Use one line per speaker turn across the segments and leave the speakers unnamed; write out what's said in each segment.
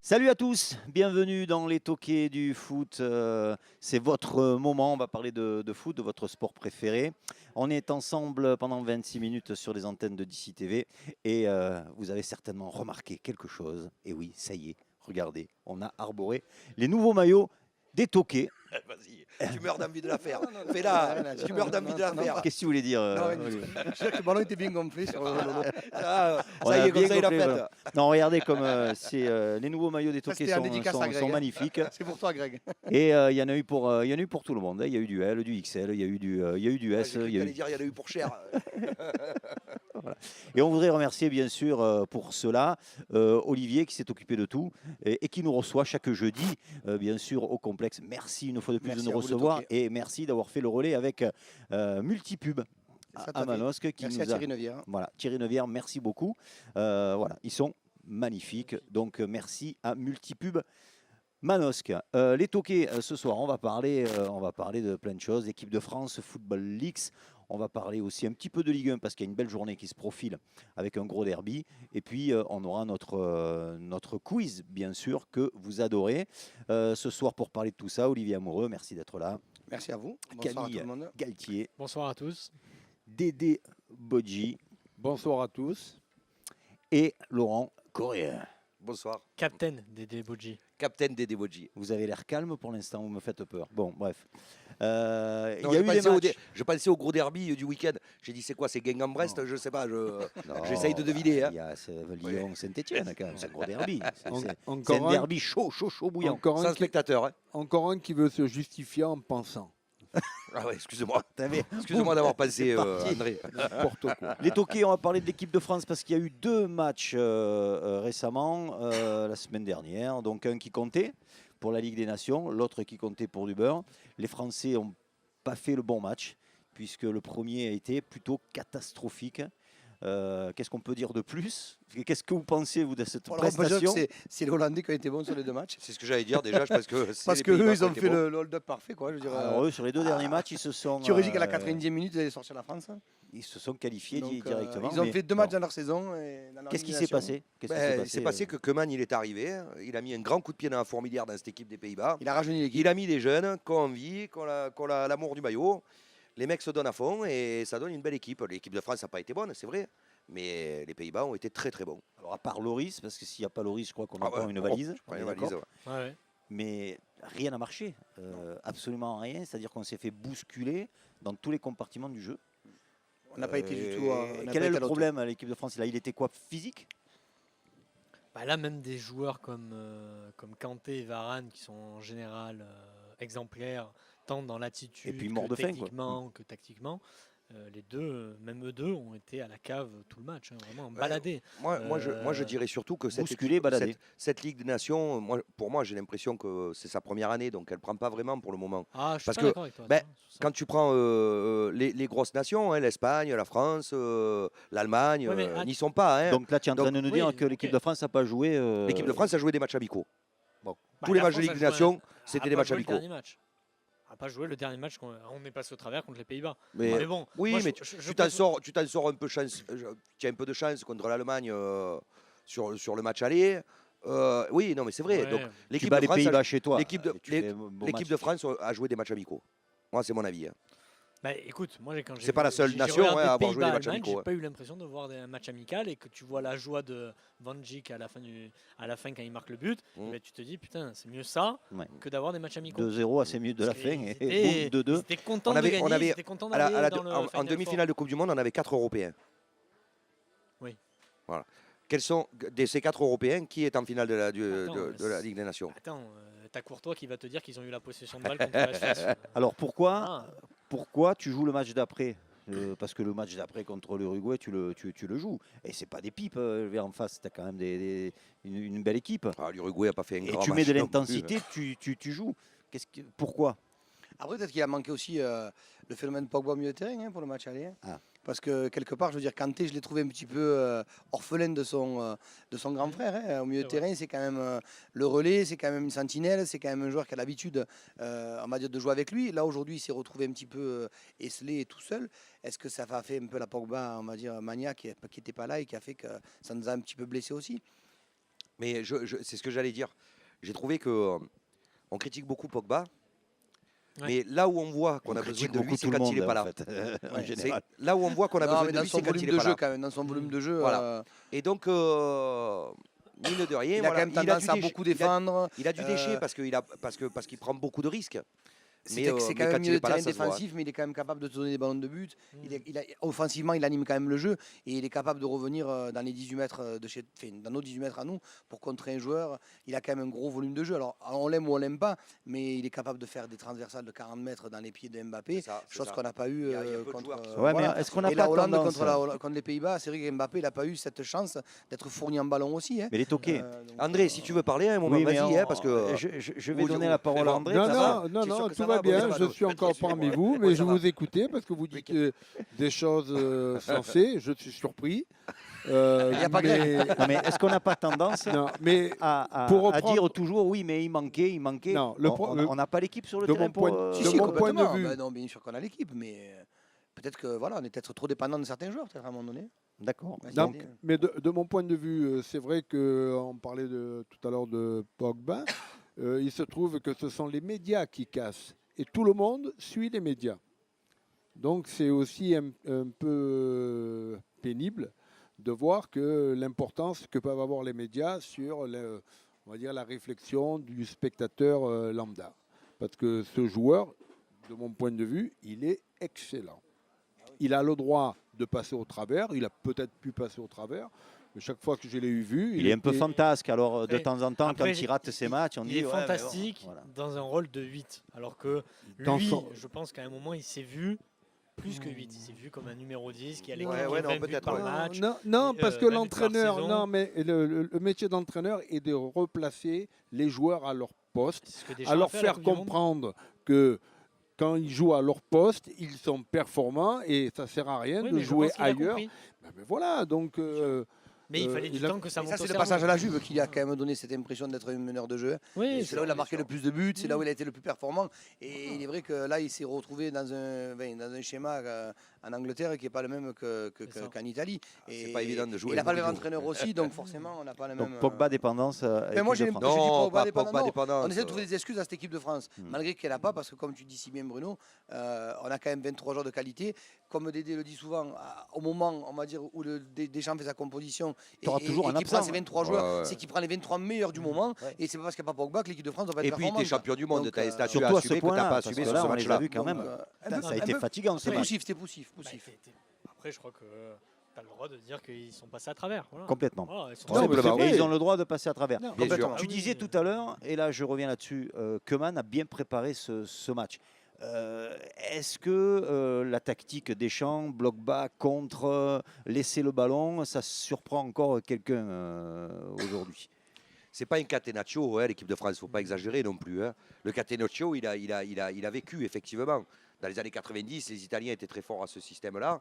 Salut à tous, bienvenue dans les toquets du foot. C'est votre moment, on va parler de foot, de votre sport préféré. On est ensemble pendant 26 minutes sur les antennes de DC TV et vous avez certainement remarqué quelque chose. Et oui, ça y est, regardez, on a arboré les nouveaux maillots des toquets.
Vas-y, tu meurs d'envie de la faire. Fais-la, tu meurs d'envie de la faire.
Qu'est-ce que tu voulais dire
Je sais que le ballon était bien gonflé sur le Lolo.
Ça y est, comme ça, il a fait.
Non, regardez comme les nouveaux maillots des
Ça,
toquets
c'était un dédicace à Greg,
sont
hein.
magnifiques.
C'est pour toi, Greg.
Et il y en a eu pour tout le monde. Il y a eu du L, du XL, il y a eu du S.
Il y a eu pour cher.
Voilà. Et on voudrait remercier bien sûr pour cela Olivier qui s'est occupé de tout et qui nous reçoit chaque jeudi bien sûr au complexe. Merci une fois de plus
Merci
de nous
à vous, les
recevoir
toquets.
et merci d'avoir fait le relais avec Multipub
Ça,
à Manosque qui
Merci
nous
à Thierry Neuvière.
Voilà, Thierry Neuvière, merci beaucoup. Voilà, ils sont magnifiques. Donc merci à Multipub Manosque. Les toquets, ce soir, on va parler de plein de choses. L'équipe de France, Football Leagues. On va parler aussi un petit peu de Ligue 1 parce qu'il y a une belle journée qui se profile avec un gros derby. Et puis, on aura notre quiz, bien sûr, que vous adorez. Ce soir, pour parler de tout ça, Olivier Amoureux, merci d'être là.
Merci à vous. Bonsoir à tout
Camille
le monde.
Galtier,
Bonsoir à tous.
Dédé Bodji
Bonsoir à tous.
et Laurent Correa.
Bonsoir.
Captain Dédé Bodji.
Captain Dédé Bodji.
Vous avez l'air calme pour l'instant, vous me faites peur. Bon, bref. Il
Non,
y a eu des matchs.
je pensais au gros derby du week-end. J'ai dit, c'est quoi, c'est Guingamp-Brest?
Non.
Je sais pas.
Non,
J'essaye de deviner. Hein.
Il y a Lyon-Saint-Etienne quand même, c'est un gros derby. C'est un
Encore
derby chaud, bouillant.
encore
Sans
un, qui,
spectateur. Hein.
encore un qui veut se justifier en pensant.
Ah ouais, excusez-moi.
T'avais-
Excusez-moi d'avoir pensé,
C'est parti.
André.
N'importe quoi.
Les toqués, on va parler de l'équipe de France parce qu'il y a eu deux matchs récemment, la semaine dernière. Donc un qui comptait pour la Ligue des Nations, l'autre qui comptait pour du beurre. Les Français n'ont pas fait le bon match puisque le premier a été plutôt catastrophique. Qu'est-ce qu'on peut dire de plus? Qu'est-ce que vous pensez, vous, de cette
Alors, on peut dire que
prestation?
c'est les Hollandais qui ont été bons sur les deux matchs.
C'est ce que j'allais dire déjà. Parce que
Parce qu'eux, ils ont fait le hold-up parfait. Quoi, je veux dire,
Alors, eux, sur les deux derniers matchs, ils se sont,
qui aurait dit qu'à la 90e minute, ils allaient sortir la France.
ils se sont qualifiés
Donc,
directement.
ils ont
mais
fait deux
bon.
matchs dans leur saison. Et dans leur
Qu'est-ce qui s'est
élimination.
passé? Qu'est-ce qui
Il s'est passé que Koeman, il est arrivé. Il a mis un grand coup de pied dans la fourmilière dans cette équipe des Pays-Bas.
Il a rajeuni l'équipe.
Il a mis des jeunes qui ont envie, qui ont l'amour du maillot. Les mecs se donnent à fond et ça donne une belle équipe. L'équipe de France n'a pas été bonne, c'est vrai. Mais les Pays-Bas ont été très très bons.
Alors, à part Loris, parce que s'il n'y a pas Loris, je crois qu'on
Ah
prend
ouais.
une valise.
Je prends
on
une
est
valise,
d'accord.
ouais.
Ouais.
Mais rien n'a marché. Absolument rien. C'est-à-dire qu'on s'est fait bousculer dans tous les compartiments du jeu.
On n'a pas été du tout. on n'a
Quel
pas
est
été
le
à l'auto.
problème à l'équipe de France? Là, il était quoi? Physique?
Bah là, même des joueurs comme Kanté et Varane, qui sont en général exemplaires, tant dans l'attitude
Et puis mort
que
de faim, quoi.
techniquement que tactiquement, les deux, même eux deux, ont été à la cave tout le match, hein, vraiment baladés.
Moi, je dirais surtout que
Bousculé, baladé.
cette Ligue des Nations, pour moi, j'ai l'impression que c'est sa première année, donc elle ne prend pas vraiment pour le moment.
Ah, je suis
Parce
pas
que,
d'accord avec toi.
ben,
sur ça.
Quand tu prends les grosses nations, hein, l'Espagne, la France, l'Allemagne,
Ouais, mais
n'y sont pas. Hein.
Donc là, tu es en train de nous dire
oui,
que l'équipe
ok.
de France n'a pas joué.
L'équipe de France a joué des matchs amicaux.
Bah,
tous les
la
matchs de
France
Ligue
a
des
joué
Nations,
a
c'était
pas
des matchs
joué le
amicaux.
dernier match. A pas joué le dernier match on est passé au travers contre les Pays-Bas.
Mais,
Mais bon,
oui,
moi,
mais
je
tu t'en
préfère-
sors un peu chance. Tu as un peu de chance contre l'Allemagne sur le match aller. Oui, non, mais c'est vrai.
Ouais.
Donc
Tu
l'équipe
bats
de
les
France,
Pays-Bas chez toi.
l'équipe de-
Tu fais un bon
l'équipe
match.
de France a joué des matchs amicaux. Moi, c'est mon avis. Hein.
Bah, écoute, moi, quand
C'est pas la seule nation,
regardé
ouais, à avoir joué des
Pays-Bas,
matchs
Allemagne,
amicaux,
j'ai pas eu l'impression de voir un match amical et que tu vois la joie de Van Dijk à la fin quand il marque le but, bah, tu te dis putain, c'est mieux ça
Ouais.
que d'avoir des matchs amicaux.
2-0 à 5 minutes de la
Parce
fin
qu'ils
et
étaient-
boum, 2-2.
Ils étaient contents
On
de
avait-
gagner,
on avait-
ils étaient contents
À la-
d'aller
à la-
dans le
en
Final
demi-finale de Coupe du Monde, on avait 4 Européens.
Oui.
Voilà. Quels sont de ces 4 Européens qui est en finale de
Attends,
la Ligue des Nations?
Four. Attends, t'as Courtois qui va te dire qu'ils ont eu la possession de balle contre la Suisse.
Alors pourquoi,
Ah,
pourquoi tu joues le match d'après? Parce que le match d'après contre l'Uruguay, tu le joues. Et c'est pas des pipes en face, tu as quand même une belle équipe.
Ah, L'Uruguay n'a pas fait un
Et
grand
tu
match
mets de
non plus.
l'intensité, tu joues. Pourquoi?
Après, peut-être qu'il a manqué aussi le phénomène Pogba au milieu de terrain pour le match aller. Hein.
Ah.
Parce que quelque part, je veux dire, Kanté, je l'ai trouvé un petit peu orphelin de son grand frère. Hein. Au milieu de
C'est vrai.
terrain, c'est quand même le relais, c'est quand même une sentinelle, c'est quand même un joueur qui a l'habitude, on va dire, de jouer avec lui. Là, aujourd'hui, il s'est retrouvé un petit peu esselé et tout seul. Est-ce que ça a fait un peu la Pogba, on va dire, mania qui n'était pas là et qui a fait que ça nous a un petit peu blessé aussi?
Mais c'est ce que j'allais dire. J'ai trouvé que on critique beaucoup Pogba.
Ouais.
Mais là où on voit qu'on
On
a besoin
critique
de lui,
beaucoup
c'est
tout le
quand
monde,
il n'est pas
en
là.
fait, en
Ouais,
général.
Là où on voit qu'on a
Non,
besoin
mais
de
dans
lui,
son
c'est quand
volume
il
de
n'est pas
jeu
là.
quand même, dans son volume de jeu,
Voilà. Et donc, mine de rien,
il a
voilà,
quand même tendance à beaucoup défendre.
Il a du déchet parce qu'il prend beaucoup de risques. Mais,
C'est
mais
quand
quand
même
il
mieux
est
de
pas là,
terrain
ça se voit.
défensif, mais il est quand même capable de te donner des ballons de but.
Mm.
Offensivement, il anime quand même le jeu et il est capable de revenir dans les 18 mètres dans nos 18 mètres à nous pour contrer un joueur. Il a quand même un gros volume de jeu. Alors, on l'aime ou on l'aime pas, mais il est capable de faire des transversales de 40 mètres dans les pieds de Mbappé,
C'est
chose
ça.
qu'on n'a pas eu
Il y a peu de
contre.
joueurs qui sont-
Ouais,
Voilà.
mais est-ce qu'on n'a
Et
pas
la Hollande
tendance
contre les Pays-Bas, c'est vrai que Mbappé, il n'a pas eu cette chance d'être fourni en ballon aussi. Hein.
Mais les toqués.
Donc,
André, si tu veux parler à un moment,
Oui, mais
vas-y, parce que
je vais
Ou-
donner
ou-
la parole à
Fais
André.
Non,
ça
parce
va
que-
non,
T'es sûr
non,
que
tout
ça
va
va,
bien.
Bon,
Je suis encore
excusez-moi.
parmi vous,
Ouais,
mais
ça
je
va.
vous écoutais parce que vous dites des choses sensées. Je suis surpris.
Il y a pas
mais,
Non, mais est-ce qu'on n'a pas tendance
non, mais
à
Pour
à
reprendre-
dire toujours oui, mais il manquait.
Non,
On n'a pas l'équipe sur le
de
terrain
mon
pour.
point de-
Si,
de
si,
mon point de
complètement.
vue.
Ben non, bien sûr qu'on a l'équipe, mais peut-être que voilà, on est peut-être trop dépendant de certains joueurs, peut-être à un moment donné.
D'accord.
Ouais,
Non,
c'est-
mais de mon point de vue, c'est vrai qu'on parlait tout à l'heure de Pogba. Il se trouve que ce sont les médias qui cassent. Et tout le monde suit les médias. Donc c'est aussi un peu pénible de voir que l'importance que peuvent avoir les médias sur on va dire, la réflexion du spectateur lambda. Parce que ce joueur, de mon point de vue, il est excellent. Il a le droit de passer au travers, il a peut-être pu passer au travers, mais chaque fois que je l'ai vu,
Il est un peu
était-
fantasque. Alors, de
Après-
temps en temps,
après,
quand il rate ses matchs, on
Il
dit.
est
ouais, mais bon,
fantastique
voilà.
dans un rôle de 8. Alors que
Dans
lui,
son-
je pense qu'à un moment, il s'est vu plus que 8. Il s'est vu comme un numéro 10 qui allait
Ouais,
gagner
ouais, non,
20 buts
peut-être,
par
ouais.
match.
Non,
Et,
parce que
20 buts par
l'entraîneur,
saison.
non, mais le métier d'entraîneur est de replacer les joueurs à leur poste,
C'est ce que Deschamps
à
a
leur
fait à la
faire
Coupe du Monde.
comprendre que quand ils jouent à leur poste, ils sont performants et ça sert à rien
Oui,
de
mais je
jouer
pense qu'il a
ailleurs.
compris.
Mais voilà, donc
Mais il fallait du
il a-
temps que ça
Et
monte
ça,
au
c'est le
cerveau.
passage à la Juve qui a quand même donné cette impression d'être un meneur de jeu.
Oui,
C'est là où il a marqué le plus de buts, c'est là où
Mm.
il a été le plus performant. Et il est vrai que là, il s'est retrouvé dans un schéma en Angleterre qui n'est pas le même
C'est ça.
qu'en Italie.
c'est pas évident de jouer
Il n'a pas le même
Mourinho.
entraîneur aussi, donc forcément, on n'a pas le même.
Donc, Pogba dépendance.
Mais moi,
équipe de
j'ai
France.
l'impression- J'ai dit
Non,
Pogba
pas
dépendant,
Pogba
non.
dépendant.
On essaie de trouver des excuses à cette équipe de France, malgré qu'elle n'a pas, parce que comme tu dis si bien Bruno, on a quand même 23 joueurs de qualité. Comme Dédé le dit souvent, au moment, on va dire, où Deschamps fait sa composition
T'auras toujours un
qu'il prend
absent,
ses
hein.
23
Ouais,
joueurs,
ouais.
c'est qu'il prend les 23 meilleurs du moment,
Ouais.
et c'est pas parce qu'il n'y a pas Pogba que l'équipe de France va pas être
Et puis,
performante.
t'es champion du monde,
Donc,
t'as les statuts
Surtout
à
à ce
assumer que
point-là,
t'as pas
parce
assumé
que
sur
là,
ce
on les a
match-là.
vus quand même.
un peu-
Ça a
un
été
peu-
fatigant ce
C'était
match.
poussif, c'était poussif.
Bah, après, je crois que tu as le droit de dire qu'ils sont passés à travers. Voilà.
Complètement.
Voilà, ils sont
Non,
passés
mais
à
c'est
travers.
vrai.
Et ils ont le droit de passer à travers.
Non,
Bien sûr.
complètement.
Tu disais tout à l'heure, et là je reviens là-dessus, Koeman a bien préparé ce match. Est-ce que la tactique Deschamps, bloc bas, contre, laisser le ballon, ça surprend encore quelqu'un aujourd'hui?
C'est pas un catenaccio, hein, l'équipe de France, il ne faut pas exagérer non plus. Hein. Le catenaccio, il a vécu effectivement. Dans les années 90, les Italiens étaient très forts à ce système-là.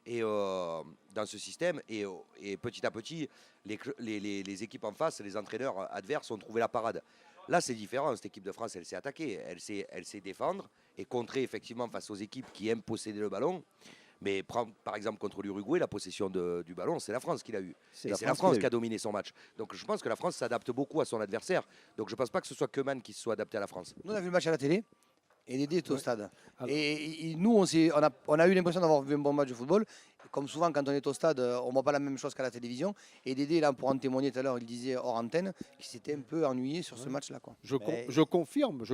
Et dans ce système, et petit à petit, les équipes en face, les entraîneurs adverses ont trouvé la parade. Là, c'est différent. Cette équipe de France, elle s'est attaquée, elle sait défendre et contrer effectivement face aux équipes qui aiment posséder le ballon. Mais par exemple contre l'Uruguay, la possession du ballon, c'est la France qui l'a eu. Et c'est la France qui a dominé son match. Donc je pense que la France s'adapte beaucoup à son adversaire. Donc je ne pense pas que ce soit Koeman qui se soit adapté à la France.
Nous, on a vu le match à la télé. Et Dédé était au
Ouais.
stade.
Alors-
Et nous, on a eu l'impression d'avoir vu un bon match de football. Comme souvent, quand on est au stade, on ne voit pas la même chose qu'à la télévision. Et Dédé, là, pour en témoigner tout à l'heure, il disait hors antenne qu'il s'était un peu ennuyé sur ce match-là. Quoi.
Mais-
je confirme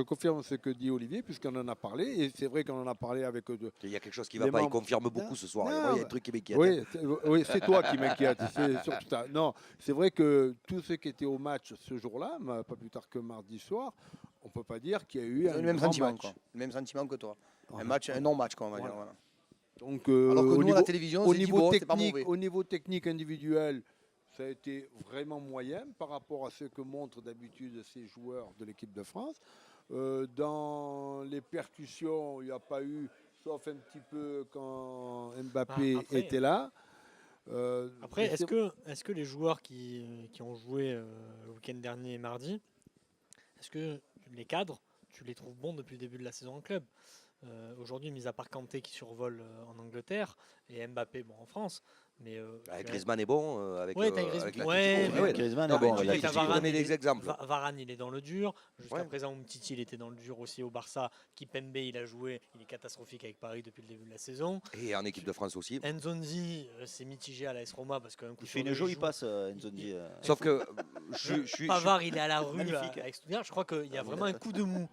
ce que dit Olivier, puisqu'on en a parlé, et c'est vrai qu'on en a parlé avec eux deux.
Il y a quelque chose qui ne va
Les
pas, il
membres-
confirme beaucoup ce soir. Et
Non,
moi, il y a un truc qui m'inquiète.
Oui, c'est toi qui m'inquiète. C'est surtout ça. Non, c'est vrai que tous ceux qui étaient au match ce jour-là, pas plus tard que mardi soir, on ne peut pas dire qu'il y a eu
Ils ont
un
le même
grand
sentiment,
match.
quoi. Le même sentiment que toi.
Voilà.
Un non-match, quoi, on va
Voilà.
dire. Voilà.
Donc,
Alors que
au
nous, à
niveau-
la télévision, on
au
s'est dit,
niveau
bon, c'est pas
technique,
mauvais.
au niveau technique individuel, ça a été vraiment moyen par rapport à ce que montrent d'habitude ces joueurs de l'équipe de France. Dans les percussions, il n'y a pas eu, sauf un petit peu quand Mbappé
Bah, après-
était là.
Après,
mais
est-ce que les joueurs qui ont joué le week-end dernier et mardi, est-ce que les cadres, tu les trouves bons depuis le début de la saison en club? Aujourd'hui, mis à part Kanté qui survole en Angleterre et Mbappé en France, Mais
Griezmann est bon avec,
Ouais, t'as
avec
Griezmann.
l'Atlético.
Ouais,
Ah ouais.
Griezmann
Non,
est
mais
bon.
tu
avec
dis-
t'as
tu
l'Atlético.
donnes des exemples.
Varane, il est dans le dur. Jusqu'à
Ouais.
présent, Umtiti, il était dans le dur aussi au Barça. Kipembe, il a joué. Il est catastrophique avec Paris depuis le début de la saison.
Et en équipe de France aussi.
Nzonzi, c'est mitigé à l'AS Roma parce qu'un coup
Il
sur
fait une
deux, il
jolie
joue.
passe, Nzonzi.
Sauf que je suis.
Pavard, il est à la rue
Magnifique.
avec Stuttgart. Je crois qu'il y a vraiment un coup de mou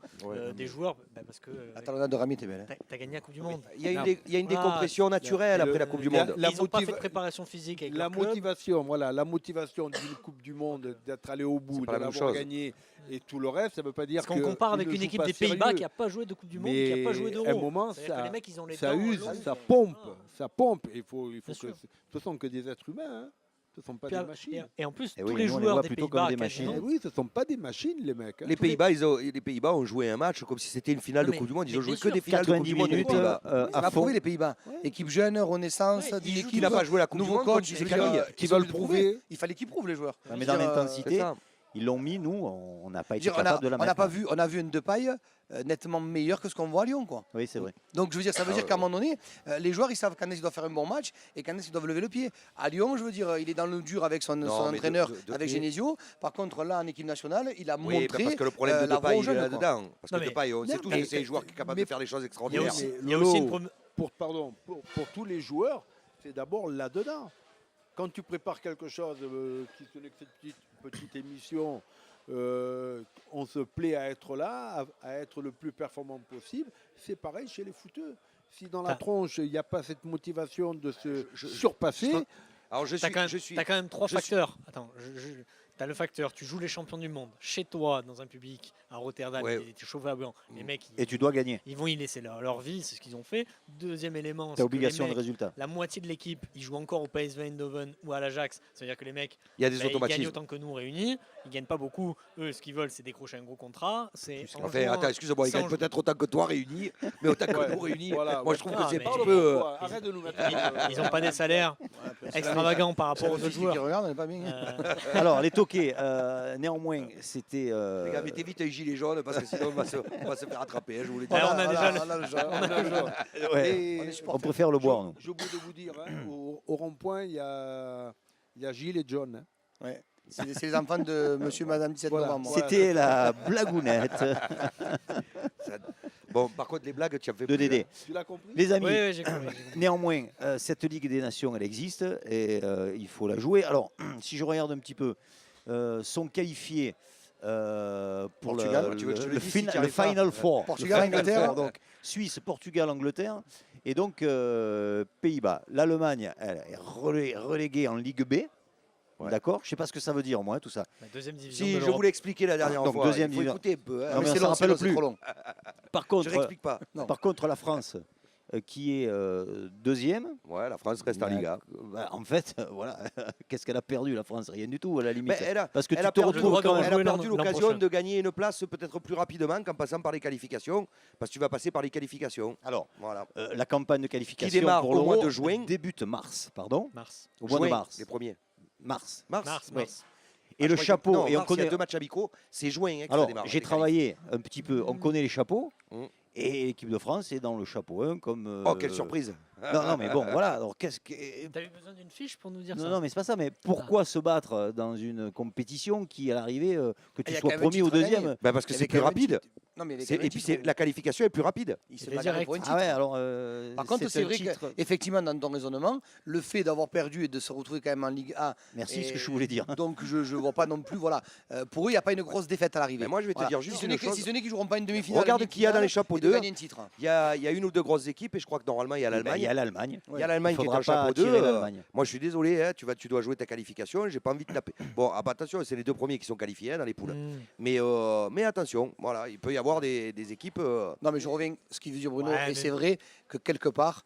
des joueurs parce que
La talonnade de Rami était belle. Hein.
t'as gagné la Coupe du Monde.
Il y a
Non.
une
Voilà.
décompression naturelle après la Coupe du Monde.
La
Ils n'ont pas fait de
motiva-
préparation physique avec
La
leur club.
motivation, voilà, la motivation d'une Coupe du Monde, d'être allé au bout,
C'est
de
pas la même
l'avoir
chose.
gagné et tout le reste, ça ne veut pas dire
Parce qu'on compare
qu'ils
avec
ne
une
jouent
équipe
pas
des Pays-Bas
sérieux.
qui n'a pas joué de Coupe du Monde,
Mais
qui n'a pas joué d'Euro.
à un moment,
C'est-à-dire que les mecs, ils ont les
ça
dents
use,
longues.
ça pompe, ça pompe. Il faut
Bien
que
sûr.
ce sont que des êtres humains, hein. Ce ne sont pas
Puis,
des machines.
et en plus,
Eh
tous
oui,
les
nous, on les
joueurs
voit
des
plutôt
Pays-Bas,
comme des machines.
Eh
quasiment,
oui, ce ne sont pas des machines, les mecs. hein.
Les Pays-Bas ont joué un match comme si c'était une finale
Non,
de
mais-
Coupe du Monde. Ils
mais
ont joué
bien
que
sûr,
des finales de Coupe
90
du Monde. Les
minutes
Pays-Bas.
Ça
à
va
fond.
prouver les Pays-Bas.
Ouais.
Équipe jeune, renaissance
Ouais,
d'une
ils jouent
équipe.
Qui n'a pas joué la Coupe du
Nouveau
Monde
coach,
contre
je
ces
veux dire,
familles.
qui
ils ont
veulent
dû
prouver.
Il fallait qu'ils prouvent les joueurs.
Ouais, mais
Je
dans
veux dire,
C'est
l'intensité,
ça.
ils l'ont mis, nous, on n'a pas
je veux
été
dire,
capable de la
on n'a
mettre.
pas vu, on a vu une Depay nettement meilleur que ce qu'on voit à Lyon, quoi.
Oui, c'est vrai.
Donc je veux dire, ça veut
Ah
dire
ouais,
qu'à un moment donné, les joueurs ils savent quand est-ce qu'ils doivent faire un bon match et quand est-ce qu'ils doivent lever le pied. À Lyon, je veux dire, il est dans le dur avec son
Non, mais
entraîneur,
mais-
avec Genesio. Par contre, là en équipe nationale, il a
Oui,
montré.
parce que le problème de
la
Depay,
voie aux
il est
jeunes, quoi.
là-dedans. Parce
Non,
que
mais-
Depay, on sait tous
mais-
que c'est un joueur qui est capable
mais-
de faire des choses
Il y a
extraordinaires.
aussi,
Mais
il y a aussi une
Lolo, pour tous les joueurs, c'est d'abord là-dedans. Quand tu prépares quelque chose, si ce n'est que cette petite émission, on se plaît à être là, à être le plus performant possible. C'est pareil chez les footeux. Si dans la
Ah.
tronche, il n'y a pas cette motivation de se
je-
surpasser,
Alors je
T'as quand,
suis.
quand même trois
je suis-
facteurs. Attends, t'as le facteur, tu joues les champions du monde chez toi, dans un public, à Rotterdam,
Ouais.
il était chauffé à blanc. Les
Mm.
mecs,
Et tu dois gagner.
ils vont y laisser leur vie, c'est ce qu'ils ont fait. Deuxième élément,
Tu
c'est
as
que les
obligation de
mecs,
résultat.
la moitié de l'équipe, ils jouent encore au PSV Eindhoven ou à l'Ajax. C'est-à-dire que les mecs,
Il y a des
ils gagnent
automatismes.
autant que nous réunis. Ils gagnent pas beaucoup. Eux, ce qu'ils veulent, c'est décrocher un gros contrat. C'est en
Enfin,
jouant-
attends, excuse-moi, ils
c'est en
gagnent peut-être autant que toi réunis, mais autant que
Ouais.
nous réunis.
Voilà,
Moi,
ouais.
je trouve
Ah,
que c'est
mais-
un petit
parle
peu.
pour toi, arrête de nous mettre.
Ils n'ont pas des salaires extravagants par rapport aux autres
Qui
joueurs.
regardent, on n'est pas bien.
Alors, les toqués, néanmoins, c'était.
Les gars, mettez vite un gilet jaune parce que sinon on va se faire attraper, hein, je vous l'ai dit.
Ouais, on a déjà le-
on a le jeu.
Ouais,
Et
On est
on
supporters.
préfère le boire, nous.
J'ai oublié de vous dire, hein, au rond-point, il y a Gilles et John. hein.
Ouais. C'est les enfants de monsieur et madame 17
Voilà.
novembre.
C'est-
C'était la blagounette
Bon, par contre, les blagues, tu as fait
de
plus,
Dédé.
Tu l'as compris
Les amis,
Oui, j'ai compris. j'ai compris.
néanmoins, cette Ligue des Nations, elle existe et il faut la jouer. Alors, si je regarde un petit peu, sont qualifiés pour
Portugal, tu veux que je te le dise si tu
le
arrives pas
Final Four.
Portugal,
Le Final
Angleterre.
Four, donc Suisse, Portugal, Angleterre. Et donc, Pays-Bas. L'Allemagne, elle est reléguée en Ligue B.
Ouais.
D'accord. Je ne sais pas ce que ça veut dire, moi, tout ça.
La deuxième division
Si,
de
je
l'Europe.
vous l'ai expliqué la dernière
Donc,
fois.
deuxième
Il faut
division.
écouter un peu. hein.
Non, mais on
c'est
s'en
long,
rappelle
c'est
plus.
trop long.
Par
Je
contre,
réexplique pas.
Non.
par contre, la France, qui est deuxième,
Ouais, la France reste en Liga.
bah, en fait, voilà, qu'est-ce qu'elle a perdu, la France? Rien du tout, à la limite.
Mais elle a,
Parce que
elle
tu
a
te
perdu,
retrouves quand même.
elle a
jouer
perdu
l'an
l'occasion
prochain.
de gagner une place peut-être plus rapidement qu'en passant par les qualifications, parce que tu vas passer par les qualifications.
Alors,
Voilà.
la campagne de qualification
démarre
pour
au
l'Euro
mois de juin.
débute mars, pardon,
Mars.
au mois de
Juin,
mars.
les premiers.
Mars.
Mars.
Mars,
ouais.
mars.
Et
Ah,
le
je croyais que-
chapeau,
non,
et on
mars, il y
connaît.
a 2 matchs amicaux, c'est juin hein, que ça
Alors,
démarre.
j'ai
les
travaillé un petit peu, on connaît les chapeaux,
Mm.
et l'équipe de France est dans le chapeau 1 comme.
qualifs. Oh, quelle surprise.
Non, mais bon, voilà. Alors, qu'est-ce que.
T'as eu besoin d'une fiche pour nous dire
Non,
ça
non, mais c'est pas ça. Mais pourquoi se battre dans une compétition qui, à l'arrivée, que tu
il y a
sois
quand même un
premier ou
titre à gagner.
deuxième?
Bah, parce que
Il y
c'est
avait
plus
quand même un
rapide.
titre. Non, mais il y avait
C'est-
quand même
Et
un
puis
titre.
la qualification est plus rapide.
Il se
Il est
bagarre
direct.
pour un
Ah ouais,
titre.
alors.
Par contre, c'est
un
vrai
titre.
qu'effectivement, dans ton raisonnement, le fait d'avoir perdu et de se retrouver quand même en Ligue A,
Merci,
Et-
ce que je voulais dire.
donc je ne vois pas non plus. Voilà. Pour eux, il n'y a pas une grosse défaite à l'arrivée.
Mais moi, je vais te
Voilà.
dire juste
si ce
une
n'est que-
chose.
si ce n'est qu'ils ne joueront pas une demi-finale.
Regarde
une
qui il y a dans les
finale,
chapeaux
et de
2.
gagner un titre.
Il y a une ou deux grosses équipes et je crois que normalement il y a
Il y
l'Allemagne.
a l'Allemagne.
Il y a l'Allemagne
Il
qui est
faudra
en chapeau
pas
2.
tirer l'Allemagne.
Moi je suis désolé, hein, tu dois jouer ta qualification. J'ai pas envie de taper. Bon, ah, bah, attention, c'est les deux premiers qui sont qualifiés hein, dans les poules.
Hmm.
Mais attention, voilà, il peut y avoir des équipes.
Non, mais je reviens à ce qu'il veut dire Bruno,
Ouais,
et
mais-
c'est vrai que quelque part.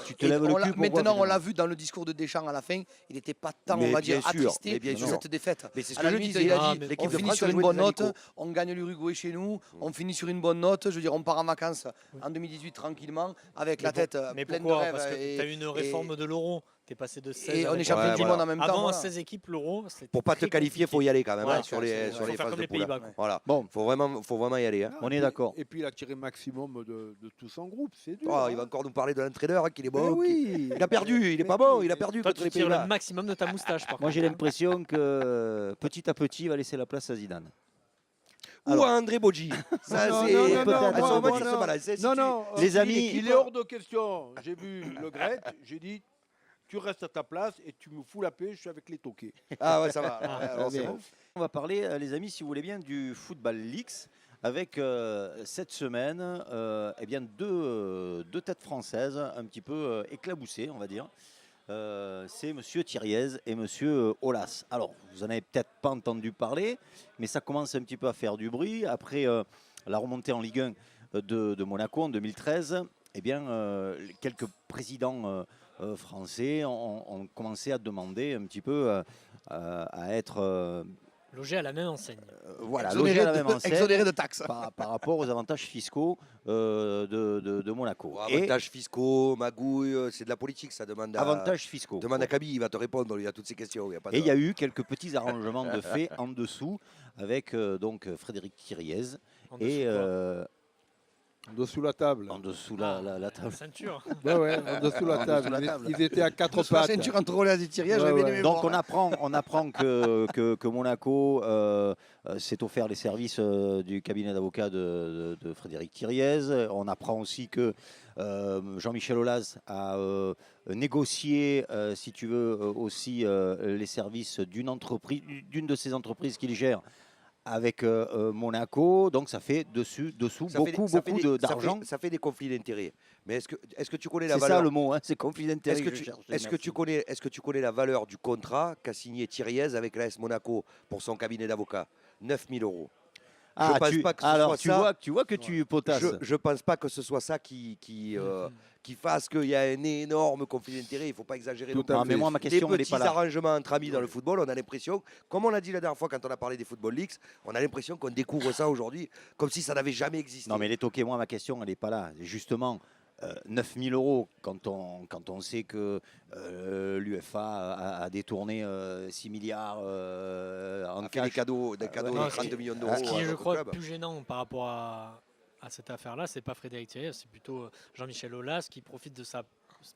Tu te lèves le
on l'a-
cul pour voir,
maintenant, on l'a
finalement.
vu dans le discours de Deschamps à la fin, il n'était pas tant,
Mais
on va
bien
dire,
sûr,
attristé
mais bien
de
sûr.
cette défaite.
Mais c'est ce
À
que
la
je
limite,
disais.
il a
Ah,
dit,
mais
l'équipe
on
de
finit
France
sur
a
une
joué
bonne
des
note,
amicaux.
on gagne l'Uruguay chez nous, on finit sur une bonne note. Je veux dire, on part en vacances en 2018 tranquillement, avec la tête
Mais
pleine de
pourquoi
rêves.
Parce que
et-
tu as eu une
et-
réforme de l'euro. T'es passé de 16
Et on est
avec-
champion
Ouais,
du
voilà.
monde en même temps.
Avant
voilà.
16 équipes, l'Euro, c'était
Pour pas te
très
qualifier, il faut
compliqué.
y aller quand même
Ouais,
hein, sur les
faut faire
phases
comme
de
les
poule.
Pays-Bas, quoi.
Voilà.
Bon,
Faut vraiment y aller. Hein.
on est
Et puis-
d'accord.
Et puis il a tiré maximum de tout son groupe, c'est dur.
Oh,
hein.
il va encore nous parler de l'entraîneur hein, qu'il est
Mais
bon.
oui.
Il a perdu, il est pas bon, il a perdu
Toi,
contre
tu
les
tires le
Pays-Bas.
maximum de ta moustache, par
Moi,
contre.
j'ai l'impression que petit à petit, il va laisser la place à Zidane.
Ou
Alors-
à André Bodji. Ça,
Non,
c'est.
non, non,
peut-être.
non,
Ah,
moi,
on va
moi,
dire
non.
ça, voilà, c'est- si
Non,
tu-
non,
Les amis,
il est hors de question. J'ai vu le grec, j'ai dit, tu restes à ta place et tu me fous la paix, je suis avec les toqués.
Ah ouais, ça va.
Ah,
Ouais, alors, c'est
bien.
bon.
On va parler, les amis, si vous voulez bien, du Football Leaks avec cette semaine eh bien deux têtes françaises un petit peu éclaboussées, on va dire. C'est Monsieur Thiriez et Monsieur Aulas. Alors, vous en avez peut-être pas entendu parler, mais ça commence un petit peu à faire du bruit. Après la remontée en Ligue 1 de Monaco en 2013, eh bien, quelques présidents français ont commencé à demander un petit peu à être
Logé à la même enseigne.
voilà,
Exonéré
logés à la
de-
même enseigne
exonéré de taxes.
par rapport aux avantages fiscaux de Monaco.
Bon,
Et
avantages fiscaux, magouilles, c'est de la politique, ça demande à.
avantages fiscaux.
Demande à Kaby, il va te répondre lui, à toutes ces questions. Y a pas de-
Et il y a eu quelques petits arrangements de fait en dessous avec donc Frédéric Thiriez
En dessous,
et
quoi.
Dessous la table.
en dessous la table.
Ceinture.
Ouais, ouais, en dessous la
En
table.
dessous la table.
Ils étaient à quatre
Sur la
pattes.
ceinture entre Roland et Thierry,
Ouais,
j'avais bien
ouais.
aimé
Donc
voir.
on apprend que Monaco s'est offert les services du cabinet d'avocats de Frédéric Thiriez. On apprend aussi que Jean-Michel Aulas a négocié, si tu veux, aussi les services d'une de ces entreprises qu'il gère avec Monaco. Donc ça fait dessous
Ça fait
beaucoup
des- ça fait des- ça fait-
d'argent.
Ça fait des conflits d'intérêts. Mais est-ce que tu connais la
C'est
valeur
ça le mot, hein, c'est conflit d'intérêt.
Est-ce que,
que je
tu,
cherche.
est-ce, que
Merci.
tu connais, est-ce que tu connais la valeur du contrat qu'a signé Thiriez avec l'AS Monaco pour son cabinet d'avocats 9 000 euros.
Ah,
pense pas que ce
alors
soit
tu
ça.
vois, tu vois que tu potasses.
Je ne pense pas que ce soit ça qui fasse qu'il y a un énorme conflit d'intérêts. Il ne faut pas exagérer.
Tout
non plus.
à
Ah, mais
fait.
moi ma
Des
question elle est
petits
pas là.
arrangements entre amis dans le football, on a l'impression, comme on l'a dit la dernière fois quand on a parlé des Football Leaks, on a l'impression qu'on découvre ça aujourd'hui comme si ça n'avait jamais existé.
Non mais les toqués, moi ma question elle n'est pas là. Justement, 9 000 euros quand on sait que l'UEFA a détourné 6 milliards en
On a fait des
cash.
cadeaux
Non,
de
ce
30
qui-
millions d'euros.
Ce qui
à
est, je
notre
crois,
club.
plus gênant par rapport à cette affaire-là, c'est pas Frédéric Thiriez, c'est plutôt Jean-Michel Aulas qui profite de sa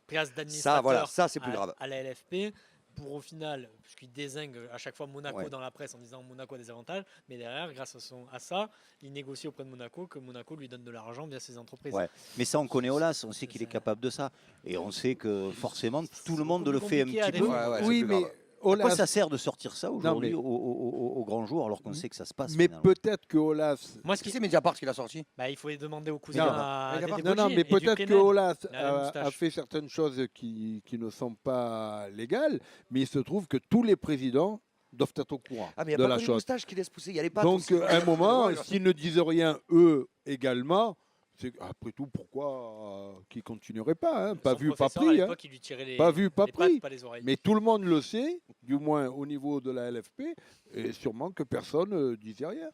place d'administrateur
Ça, voilà, ça c'est plus
à,
grave.
à la LFP pour au final, puisqu'il dézingue à chaque fois Monaco
Ouais.
dans la presse en disant Monaco a des avantages, mais derrière, grâce à ça, il négocie auprès de Monaco que Monaco lui donne de l'argent via ses entreprises.
Ouais. Mais ça on connaît Olas, on sait qu'il est
Ça-
capable de ça. Et on sait que forcément tout le
C'est
monde
beaucoup
le
plus
fait un
compliqué à
petit peu.
défendre.
Ouais, ouais, c'est
Oui,
plus
mais
grave.
À quoi
Aulas,
ça sert de sortir ça aujourd'hui
mais-
au grand jour alors qu'on sait que ça se passe
mais
finalement.
peut-être que Aulas.
Moi, ce
Qui
qui
c'est Mediapart qui l'a sorti?
bah, il faut demander au cousin
Non.
à
Il a pas-
Dédé
Non, non,
Bodji
mais
et
peut-être que
Duprénel.
Aulas
Il a la
a
moustache.
fait certaines choses qui ne sont pas légales, mais il se trouve que tous les présidents doivent être au courant
Ah, mais il
de
n'y a
la
pas que les
chose.
moustaches qui laissent pousser, il y a les pattes
Donc,
aussi.
à un moment,
Ouais,
s'ils ne disent rien, eux également, c'est après tout pourquoi qu'ils continueraient pas, hein. Pas
Son
vu, pas
professeur, à
pris. hein.
l'époque, il lui tirait les,
Pas vu, pas
les pattes,
pris.
pas les oreilles.
Mais tout le monde le sait, du moins au niveau de la LFP, et sûrement que personne ne disait rien.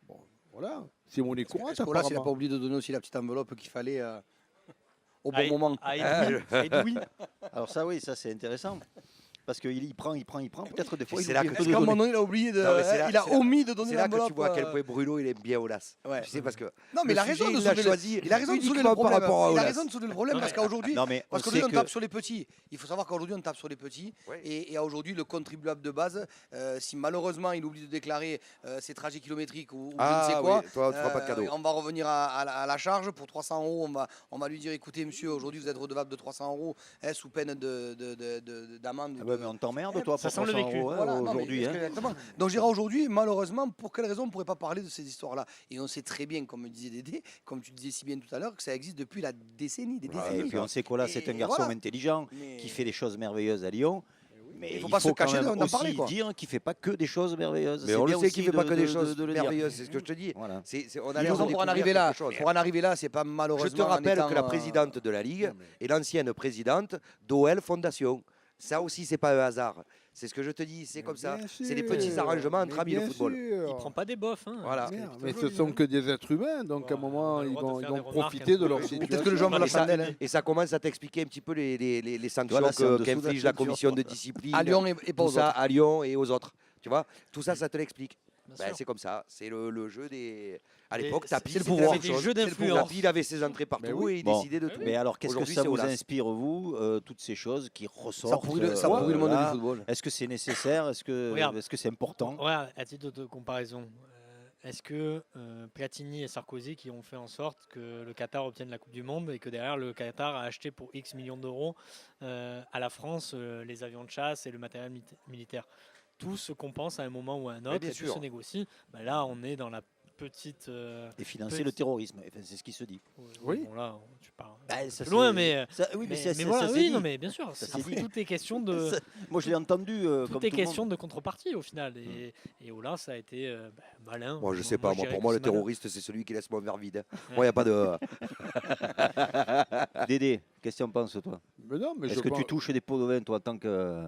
Bon, voilà, c'est mon courant.
Est-ce qu'Olas, il n'a pas oublié de donner aussi la petite enveloppe qu'il fallait au bon
Ah,
moment?
ah,
Edoui. Alors ça oui, ça c'est intéressant. Parce qu'il prend, peut-être des fois.
c'est
il
là
oublie
que
un peu
Est-ce
de
qu'à un
donner.
moment donné, il a oublié de.
Non, mais c'est là-
il a
c'est là-
omis de donner
C'est là que
l'enveloppe.
tu vois à quel point Bruno il aime bien Olas.
Ouais.
Tu sais, parce que
Non, mais il a
le
raison
sujet,
de
il l'a
soulever
choisi
il a raison de soulever le
uniquement par
problème.
rapport à
Il a
Aulas.
raison de soulever le problème parce qu'aujourd'hui,
Non mais
parce
on
qu'aujourd'hui
sait
on
que
tape sur les petits. Il faut savoir qu'aujourd'hui on tape sur les petits.
Ouais.
Et aujourd'hui le contribuable de base, si malheureusement il oublie de déclarer ses trajets kilométriques ou je ne sais quoi,
oui, toi, on ne fera pas de cadeau.
on va revenir à la charge pour 300 euros. On va lui dire écoutez monsieur, aujourd'hui vous êtes redevable de 300 euros sous peine d'amende.
Ah ouais, mais on t'emmerde
Eh,
toi
ça
pour
sent le
300
vécu.
euros, hein,
Voilà, non, mais
aujourd'hui. hein.
exactement. Donc j'irai aujourd'hui, malheureusement, pour quelle raison on ne pourrait pas parler de ces histoires-là? Et on sait très bien, comme me disait Dédé, comme tu disais si bien tout à l'heure, que ça existe depuis la décennie, des
Et
décennies.
puis on sait qu'Olas c'est un
Et
garçon
voilà.
intelligent
Mais-
qui fait des choses merveilleuses à Lyon. Mais
Il
il
faut
faut
pas se
quand
cacher
même
d'en
aussi
parler, quoi.
dire qu'il ne fait pas que des choses merveilleuses.
Mais
C'est
on le
bien
sait qu'il
aussi
ne fait pas que
de-
des
de-
choses
de le dire.
merveilleuses, c'est ce que je te dis.
Voilà.
On a
De
l'air
toute
de
façon,
découvrir quelque chose.
pour en arriver là, c'est pas malheureusement.
Je te
en
rappelle
étant,
que la présidente de la Ligue est l'ancienne présidente d'OL Fondation. Ça aussi, c'est pas un hasard. C'est ce que je te dis, c'est comme ça. C'est des petits arrangements entre amis, le football.
Il prend pas des bofs. Hein.
Voilà.
Merde,
C'est
mais
plutôt
ce sont
joli,
que des êtres humains, donc à un
Voilà,
moment,
on a le
ils
droit de
vont,
faire
ils
des
vont
remarques
profiter
un
de
peu
leur
plus.
situation.
Peut-être que le joueur va
Et
la
ça,
chandelle.
et ça commence à t'expliquer un petit peu les sanctions
Voilà, c'est en dessous de
qu'inflige
la
la commission de
ceinture.
discipline.
À Lyon et pas
Tout
aux
ça
autres.
à Lyon et aux autres. Tu vois, tout ça, ça te l'explique.
Bien
Ben,
sûr.
c'est comme ça. C'est le jeu des. À
Et
l'époque, Tapi,
c'est le
c'était
pouvoir.
la même
C'est des
chose.
jeux
C'est le pouvoir.
d'influence.
Tapi, il avait ses entrées partout
Mais oui.
et il
Bon.
décidait de
Mais
tout.
oui.
Mais alors, qu'est-ce que
Aujourd'hui,
ça
c'est
vous
Aulas.
inspire, vous, toutes ces choses qui
Ça
ressortent
pourrit le monde
là.
du football.
Est-ce que c'est nécessaire? Est-ce
Regarde.
que c'est important?
Regarde, à titre de comparaison, est-ce que Platini et Sarkozy qui ont fait en sorte que le Qatar obtienne la Coupe du Monde et que derrière le Qatar a acheté pour X millions d'euros à la France les avions de chasse et le matériel militaire? Tout se compense à un moment ou à un autre
bien
et tout
sûr.
se négocie. Ben là, on est dans la petite.
Et financer
Petit-
le terrorisme, enfin, c'est ce qui se dit.
Oui.
Bon, là, tu parles
Bah,
un peu
ça,
plus loin,
c'est-
mais.
oui, mais,
Mais voilà,
ça
oui,
s'est
non,
dit.
mais bien sûr,
Ça
c'est-
s'est dit.
tout est question de.
Moi, je l'ai entendu.
Tout
comme
est
tout le
question
monde.
de contrepartie au final. Et Ola, ça a été malin.
Moi, je sais pas.
je
Moi,
dirais
pour
que
moi, le
c'est malin.
terroriste, c'est celui qui laisse mon verre vide. Moi, il n'y a pas de.
Dédé, qu'est-ce que tu en penses, toi?
Mais non, mais
Est-ce
je
que tu
pense-
touches des pots de vin, toi, en tant que.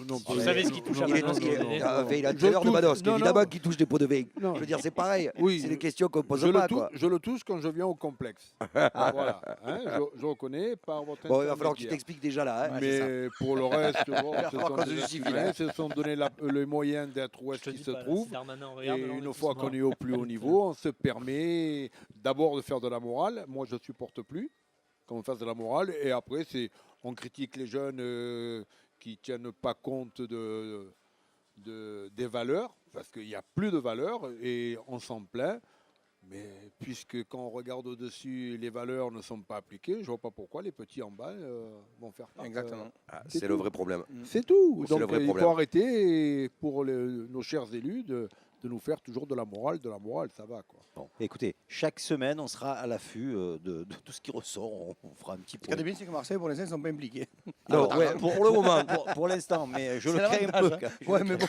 Non,
Vous savez ce qui touche à
Il est
Manos,
il est-
Dédé.
il a
Je
l'entraîneur de
touche-
Manos,
non,
évidemment,
non.
qui touche des pots de vin.
Non.
Je veux dire, c'est pareil.
Oui,
C'est des questions qu'on pose
je,
pas.
le
Quoi.
je le touche quand je viens au complexe. Voilà. Hein, je reconnais par votre
Bon, il va falloir que tu
intermédiaire.
t'expliques déjà là. hein.
Mais pour le reste, bon,
va
ce
falloir
sont
qu'on se
des
justifie,
humains,
là.
se sont donné les moyens d'être où
Je
est-ce
te
qu'ils
dis
se
pas, là,
trouvent.
si Darmanin
Et
regarde, alors on est
une
tous
fois
morts.
qu'on est au plus haut niveau, on se permet d'abord de faire de la morale. Moi, je ne supporte plus qu'on fasse de la morale. Et après, on critique les jeunes qui ne tiennent pas compte des valeurs, parce qu'il n'y a plus de valeurs et on s'en plaint. Mais puisque quand on regarde au-dessus, les valeurs ne sont pas appliquées, je ne vois pas pourquoi les petits en bas vont faire part.
Exactement.
Ah,
c'est
c'est le
tout.
vrai problème.
C'est tout.
C'est le
Donc
vrai
il
problème.
faut arrêter pour nos chers élus de nous faire toujours de la morale, ça va quoi.
Bon, écoutez, chaque semaine, on sera à l'affût de tout ce qui ressort. On fera un petit
Ce qui est
point.
bien, c'est que Marseille, pour l'instant, ils ne sont pas impliqués.
Non,
Alors,
ouais,
pour le moment, pour l'instant, mais je
C'est
le crains un peu.
l'avantage,
Je
Ouais,
le
mais bon,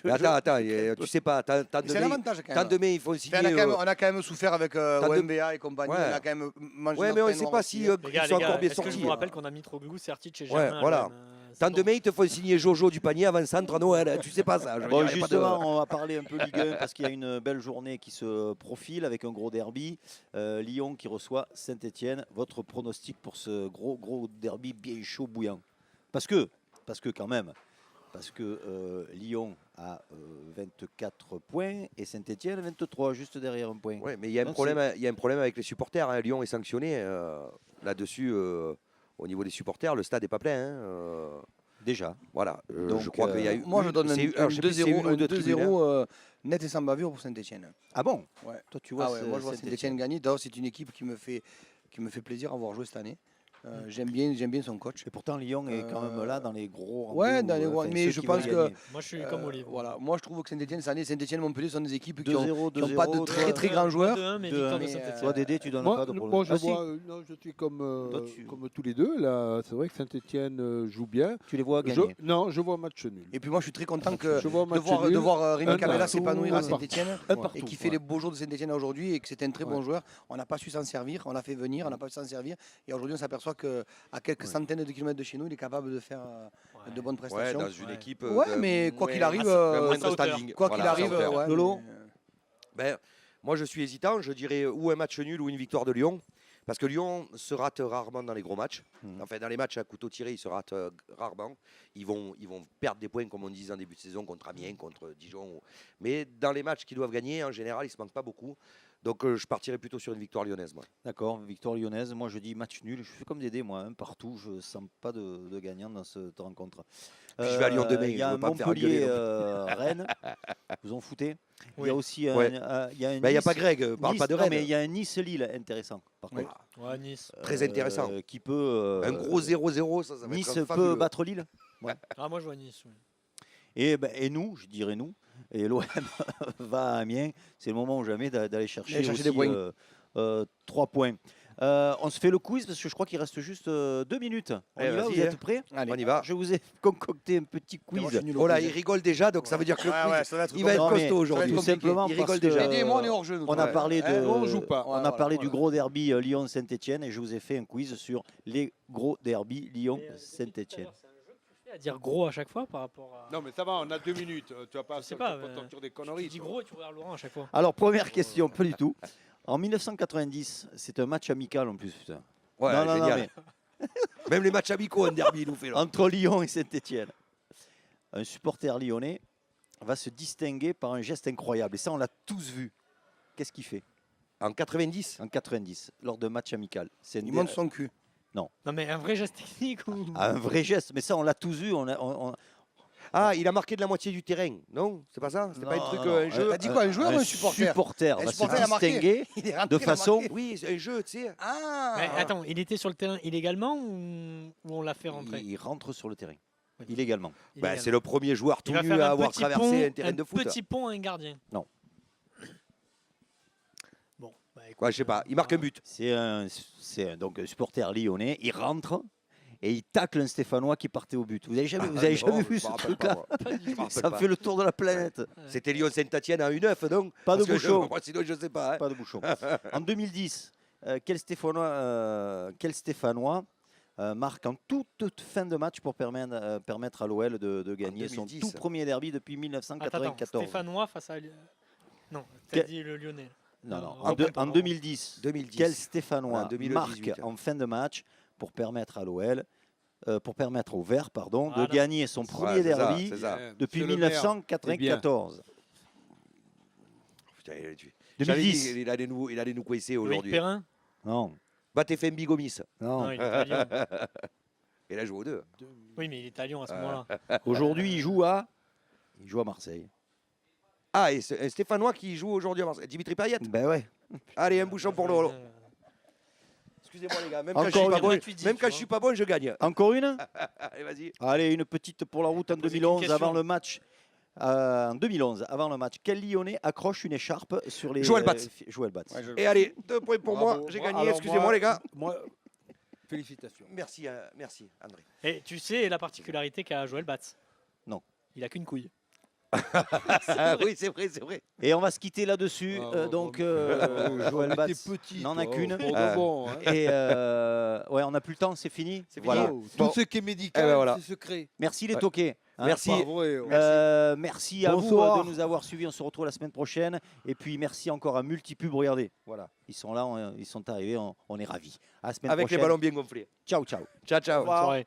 Mais attends, tu sais pas, tant
c'est l'avantage quand
tant
même.
de mai, il faut
Enfin,
signer.
on a quand même souffert avec
de-
OMBA et compagnie.
Ouais.
On a quand même mangé
Ouais,
notre
mais on
pain
ne sait
noir
pas
aussi.
si
Les
ils
gars,
sont
les gars,
encore bien
est-ce que je
sortis.
vous rappelle qu'on a mis Troglou, Sertic et
Ouais,
Germain à
voilà.
l'OM, c'est
Tant
bon.
de mai, ils te font signer Jojo du panier avant centre à Noël. Tu sais pas ça. Je veux
Bon,
dire, y a pas de-
justement, on va parler un peu Ligue 1 parce qu'il y a une belle journée qui se profile avec un gros derby. Lyon qui reçoit Saint-Etienne. Votre pronostic pour ce gros derby bien chaud, bouillant? Parce que quand même, Lyon a 24 points et Saint-Etienne 23, juste derrière un point.
Ouais, mais il y a un
Non,
problème. Il y a un problème avec les supporters. Hein. Lyon est sanctionné là-dessus. Au niveau des supporters, le stade n'est pas plein. Hein.
Déjà.
Voilà.
Donc,
je crois qu'il y a eu.
Moi, je donne un
alors, je sais plus si c'est
2-0
une ou deux tribunes, hein.
net et sans bavure pour Saint-Etienne.
Ah bon?
Ouais.
Toi, tu vois,
Ah ouais, moi, je vois Saint-Etienne gagner. D'ailleurs, c'est une équipe qui me fait plaisir à voir jouer cette année. J'aime bien son coach.
Et pourtant, Lyon est quand même là dans les gros.
Ouais,
rendez-vous,
dans les gros- mais
ceux
je
qui
pense
veulent
que-
gagner.
Moi, je suis comme Olivier.
Voilà. Moi, je trouve que Saint-Etienne, cette année, Saint-Etienne et Montpellier sont des équipes qui
2-0,
n'ont pas de très grands joueurs.
2-1, mais
2-1,
victoire de
mais,
Saint-Etienne.
Toi, Dédé, tu donnes
Moi,
pas de
moi, je
Ah, si,
vois, non, je suis comme
tu-
comme tous les deux là. C'est vrai que Saint-Etienne joue bien.
tu les vois gagner.
Non, je vois match nul.
Et puis moi, je suis très content que
Je vois
de
match
voir,
nul.
de voir Rémi
Un
Cabella
partout,
s'épanouir à
un partout.
Saint-Etienne
Un
et
partout,
qui fait
ouais.
les beaux jours de Saint-Etienne aujourd'hui et que c'était un très bon
Ouais.
joueur. On n'a pas su s'en servir, on l'a fait venir, on n'a pas su s'en servir. Et aujourd'hui, on s'aperçoit qu'à quelques centaines de kilomètres de chez nous, il est capable de faire de bonnes
Ouais,
prestations.
dans une
Ouais.
équipe.
Ouais,
de
mais quoi qu'il
moins-
arrive,
de
à
moindre
sa hauteur.
standing.
Quoi qu'il
Voilà, à sa
arrive,
hauteur.
ouais,
Lolo
mais,
Ben, moi, je suis hésitant. Je dirais ou un match nul ou une victoire de Lyon. Parce que Lyon se rate rarement dans les gros matchs.
Mhm.
Enfin, dans les matchs à couteau tiré, ils se ratent rarement. Ils vont perdre des points, comme on disait en début de saison, contre Amiens, contre Dijon. Mais dans les matchs qu'ils doivent gagner, en général, ils ne se manquent pas beaucoup. Donc, je partirais plutôt sur une victoire lyonnaise. Moi.
D'accord, victoire lyonnaise. Moi, je dis match nul. Je suis comme Dédé, moi, hein, partout. Je ne sens pas de gagnant dans cette rencontre.
Puis je vais à Lyon demain,
Il y
je
a
veux
un
pas me faire engueuler
Montpellier-Rennes. Vous en foutez. Il y
Oui.
a aussi un,
Ouais.
il y a un
Ben, il n'y a
Nice-
pas Greg, parle
Nice-
pas de
non,
Rennes.
mais il y a un Nice-Lille intéressant, par
Oui.
contre.
Ouais, Nice.
Très intéressant.
Qui peut.
Un gros 0-0, ça va
Nice
être
peut
fabuleux.
battre Lille.
Ah, moi, je vois Nice. oui.
Et nous, je dirais nous. Et l'OM va à Amiens. C'est le moment ou jamais d'aller chercher,
D'aller chercher
aussi,
des points.
3 points. On se fait le quiz parce que je crois qu'il reste juste 2 minutes. On
Eh,
y va,
vas-y,
vous
hein.
êtes prêts?
allez.
On y va.
Je vous ai concocté un petit
Moi,
quiz.
je suis nul au
Oh là,
quiz.
il rigole déjà, donc ça veut dire que le
Ouais,
quiz,
ouais, ça va être
il va être
Non, mais
costaud aujourd'hui.
tout
compliqué.
simplement
Il
parce
rigole
que
déjà.
Dédé et moi, on est hors jeu. nous.
on a
Ouais.
parlé de,
on joue pas.
on a
Voilà,
parlé
voilà.
du gros derby Lyon-Saint-Etienne et je vous ai fait un quiz sur les gros derby Lyon-Saint-Etienne.
C'est un jeu À dire gros à chaque fois par rapport à.
Non, mais ça va, on a 2 minutes. Tu vas pas
Je sais pas,
sortir des
Tu
conneries.
dis
toi.
gros et tu regardes Laurent à chaque fois.
Alors, première question, pas du tout. En 1990, c'est un match amical en plus. Putain.
Ouais,
Non, non, non,
génial. Même les matchs amicaux en derby, il nous fait là.
Entre Lyon et Saint-Etienne. Un supporter lyonnais va se distinguer par un geste incroyable. Et ça, on l'a tous vu. Qu'est-ce qu'il fait
En 90.
en 90, lors d'un match amical? C'est
Il monte son cul.
Non, mais un vrai geste technique ou.
un vrai geste. Mais ça, on l'a tous vu.
Ah, il a marqué de la moitié du terrain. Non, c'est pas ça. C'était pas un truc, un jeu.
T'as dit quoi, un joueur ou un supporter
supporter
Un
va
supporter, il
se
a marqué.
distinguer
Il est rentré,
de
il a
façon.
marqué.
Oui, c'est un jeu, tu sais.
Ah
Mais attends, il était sur le terrain illégalement ou on l'a fait rentrer
Il rentre sur le terrain
Oui.
illégalement.
Bah,
Illégalement.
c'est le premier joueur tout
Il va
nu
faire
à
un
avoir
petit
traversé
pont,
un terrain de foot.
petit pont à un gardien.
Non.
Bon, bah, écoute,
Quoi, je sais pas. Il marque un but.
Donc un supporter lyonnais. Il rentre et il tacle un Stéphanois qui partait au but. Vous avez jamais,
Ah, non,
vu
je
ce
me rappelle
truc-là?
pas, moi.
Pas du tout.
rappelle
Ça
pas.
fait le tour de la planète.
C'était Lyon-Saint-Etienne en 1-9, donc.
Pas de
Parce que
bouchon.
moi, sinon, je sais pas. Hein.
Pas de bouchon. En 2010, quel Stéphanois marque en toute fin de match pour permettre à l'OL de gagner son
2010.
tout premier derby depuis
Attends,
1994.
Stéphanois face à. Non,
Que-
t'as dit le Lyonnais.
Non, non.
Non,
En,
reprends-toi.
en 2010,
2010.
quel Stéphanois
Ouais, 2018.
marque en fin de match pour permettre à l'OL, pour permettre au Vert, pardon,
Voilà.
de gagner son premier
Ouais, c'est ça,
derby
c'est ça.
depuis
C'est le maire.
1994.
Putain, j'avais dit
2010.
qu'il allait nous coincer
Loïc
aujourd'hui.
Perrin.
Non,
Batefem Bigomis.
non.
Non, il est à Lyon.
Il a joué aux deux.
Oui, mais il est à Lyon à ce moment-là.
Aujourd'hui, il joue à Marseille.
Ah, et c'est un Stéphanois qui joue aujourd'hui à Marseille. Dimitri Payet.
Ben ouais.
Allez, un bouchon pour Lolo. Excusez-moi les gars, même quand je
Encore
suis pas
une.
bon,
Gratuit,
même
tu
quand je
vois.
suis pas bon, je gagne.
Encore une.
Allez, vas-y.
Allez, une petite pour la route en
Posez une
2011
question.
avant le match. En 2011, avant le match, quel Lyonnais accroche une écharpe sur les.
Joël Batz.
Joël Batz.
Et allez, 2 points pour
Bravo.
moi. J'ai
Moi,
gagné.
alors
Excusez-moi
moi-
les gars.
Moi, félicitations.
Merci, merci André.
Et tu sais la particularité qu'a Joël Batz?
Non.
Il a qu'une couille.
Oui, c'est vrai, c'est vrai.
Et on va se quitter là-dessus. Donc, Joël
T'es
Batz
petit.
n'en a
toi,
qu'une.
pour de bon, hein.
Et ouais, on n'a plus le temps, c'est fini.
C'est
Voilà.
fini.
Tout
Bon.
ce qui est médical,
Eh ben voilà.
c'est secret.
Merci les
Ouais.
toqués. hein.
Merci.
Pas vrai, ouais.
Merci à vous
Bonsoir.
de nous avoir suivis. On se retrouve la semaine prochaine. Et puis merci encore à Multipub. Regardez, voilà, ils sont là, ils sont arrivés. On est ravis. À la semaine
Avec les
prochaine.
ballons bien gonflés.
Ciao, ciao.
Ciao, ciao.
Bonne soirée.